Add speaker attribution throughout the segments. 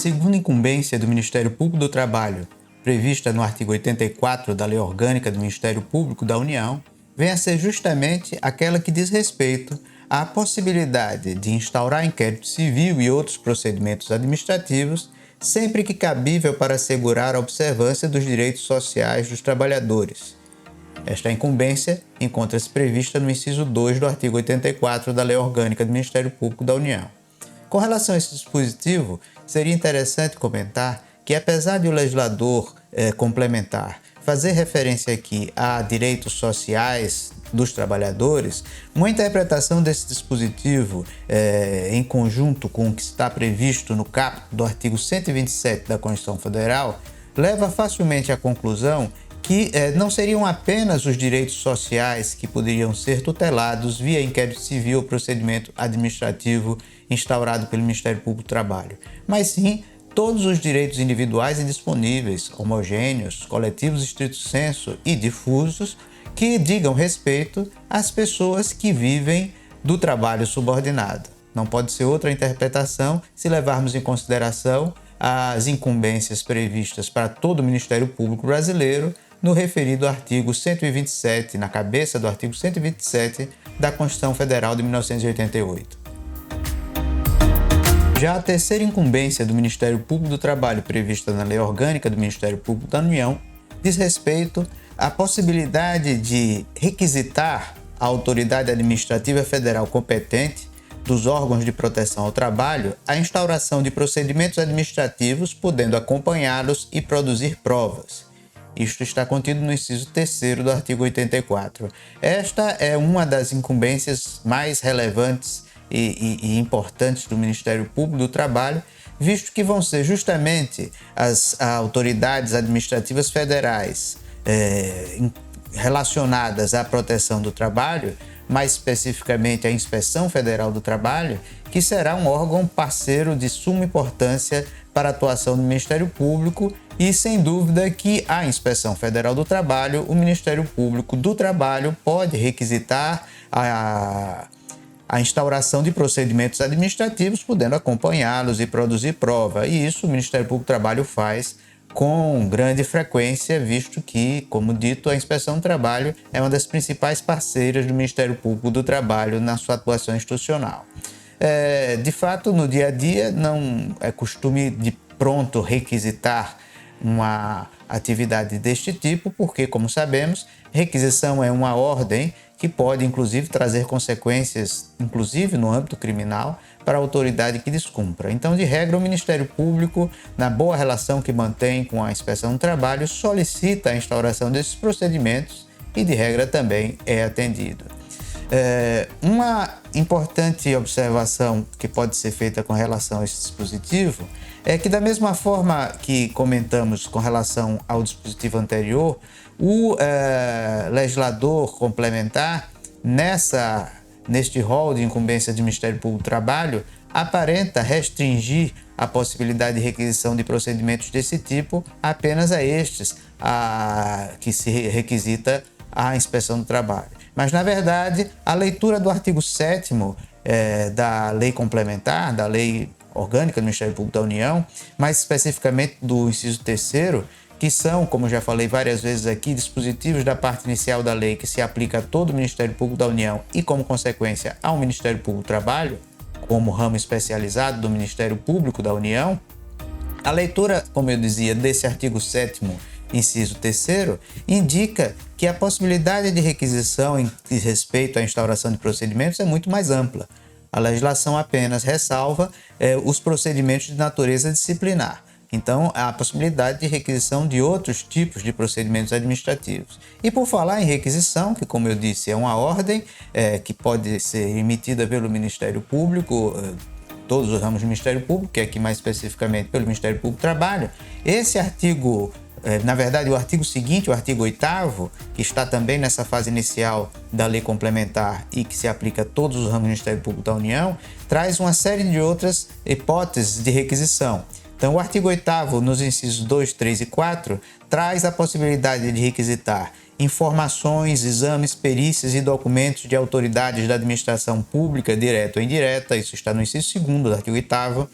Speaker 1: segunda incumbência do Ministério Público do Trabalho, prevista no artigo 84 da Lei Orgânica do Ministério Público da União, vem a ser justamente aquela que diz respeito à possibilidade de instaurar inquérito civil e outros procedimentos administrativos sempre que cabível para assegurar a observância dos direitos sociais dos trabalhadores. Esta incumbência encontra-se prevista no inciso 2 do artigo 84 da Lei Orgânica do Ministério Público da União. Com relação a esse dispositivo, seria interessante comentar que, apesar de o legislador complementar fazer referência aqui a direitos sociais dos trabalhadores, uma interpretação desse dispositivo em conjunto com o que está previsto no caput do artigo 127 da Constituição Federal leva facilmente à conclusão que não seriam apenas os direitos sociais que poderiam ser tutelados via inquérito civil ou procedimento administrativo instaurado pelo Ministério Público do Trabalho, mas sim todos os direitos individuais e disponíveis, homogêneos, coletivos estrito sensu e difusos, que digam respeito às pessoas que vivem do trabalho subordinado. Não pode ser outra interpretação se levarmos em consideração as incumbências previstas para todo o Ministério Público brasileiro no referido artigo 127, na cabeça do artigo 127 da Constituição Federal de 1988. Já a terceira incumbência do Ministério Público do Trabalho prevista na Lei Orgânica do Ministério Público da União diz respeito à possibilidade de requisitar a autoridade administrativa federal competente dos órgãos de proteção ao trabalho a instauração de procedimentos administrativos, podendo acompanhá-los e produzir provas. Isto está contido no inciso 3º do artigo 84. Esta é uma das incumbências mais relevantes e importantes do Ministério Público do Trabalho, visto que vão ser justamente as autoridades administrativas federais relacionadas à proteção do trabalho, mais especificamente a Inspeção Federal do Trabalho, que será um órgão parceiro de suma importância para a atuação do Ministério Público e, sem dúvida, que a Inspeção Federal do Trabalho, o Ministério Público do Trabalho pode requisitar a instauração de procedimentos administrativos, podendo acompanhá-los e produzir prova. E isso o Ministério Público do Trabalho faz com grande frequência, visto que, como dito, a Inspeção do Trabalho é uma das principais parceiras do Ministério Público do Trabalho na sua atuação institucional. De fato, no dia a dia, não é costume de pronto requisitar uma atividade deste tipo, porque, como sabemos, requisição é uma ordem que pode, inclusive, trazer consequências, inclusive no âmbito criminal, para a autoridade que descumpra. Então, de regra, o Ministério Público, na boa relação que mantém com a Inspeção do Trabalho, solicita a instauração desses procedimentos e, de regra, também é atendido. Uma importante observação que pode ser feita com relação a esse dispositivo é que, da mesma forma que comentamos com relação ao dispositivo anterior, o legislador complementar, neste rol de incumbência do Ministério Público do Trabalho, aparenta restringir a possibilidade de requisição de procedimentos desse tipo apenas a estes que se requisita a Inspeção do Trabalho. Mas, na verdade, a leitura do artigo 7º da Lei Complementar, da Lei Orgânica do Ministério Público da União, mais especificamente do inciso 3º, que são, como já falei várias vezes aqui, dispositivos da parte inicial da lei que se aplica a todo o Ministério Público da União e, como consequência, ao Ministério Público do Trabalho, como ramo especializado do Ministério Público da União. A leitura, como eu dizia, desse artigo 7º, inciso 3º, indica que a possibilidade de requisição em respeito à instauração de procedimentos é muito mais ampla. A legislação apenas ressalva os procedimentos de natureza disciplinar. Então, há a possibilidade de requisição de outros tipos de procedimentos administrativos. E por falar em requisição, que, como eu disse, é uma ordem que pode ser emitida pelo Ministério Público, todos os ramos do Ministério Público, que aqui mais especificamente pelo Ministério Público do Trabalho, esse artigo, na verdade, o artigo seguinte, o artigo 8º, que está também nessa fase inicial da lei complementar e que se aplica a todos os ramos do Ministério Público da União, traz uma série de outras hipóteses de requisição. Então, o artigo 8º, nos incisos 2, 3 e 4, traz a possibilidade de requisitar informações, exames, perícias e documentos de autoridades da administração pública, direta ou indireta, isso está no inciso 2º do artigo 8º,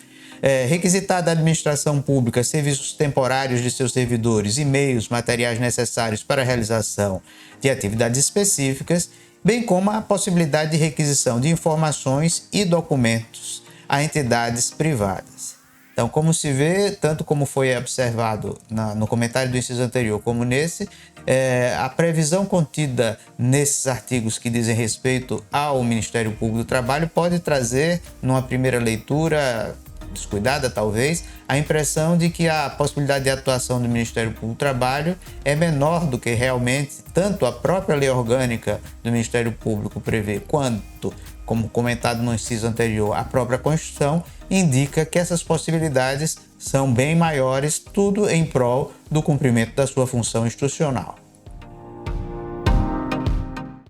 Speaker 1: requisitar da administração pública serviços temporários de seus servidores e meios materiais necessários para a realização de atividades específicas, bem como a possibilidade de requisição de informações e documentos a entidades privadas. Então, como se vê, tanto como foi observado no comentário do inciso anterior como nesse, a previsão contida nesses artigos que dizem respeito ao Ministério Público do Trabalho pode trazer, numa primeira leitura descuidada talvez, a impressão de que a possibilidade de atuação do Ministério Público do Trabalho é menor do que realmente tanto a própria lei orgânica do Ministério Público prevê, quanto, como comentado no inciso anterior, a própria Constituição indica que essas possibilidades são bem maiores, tudo em prol do cumprimento da sua função institucional.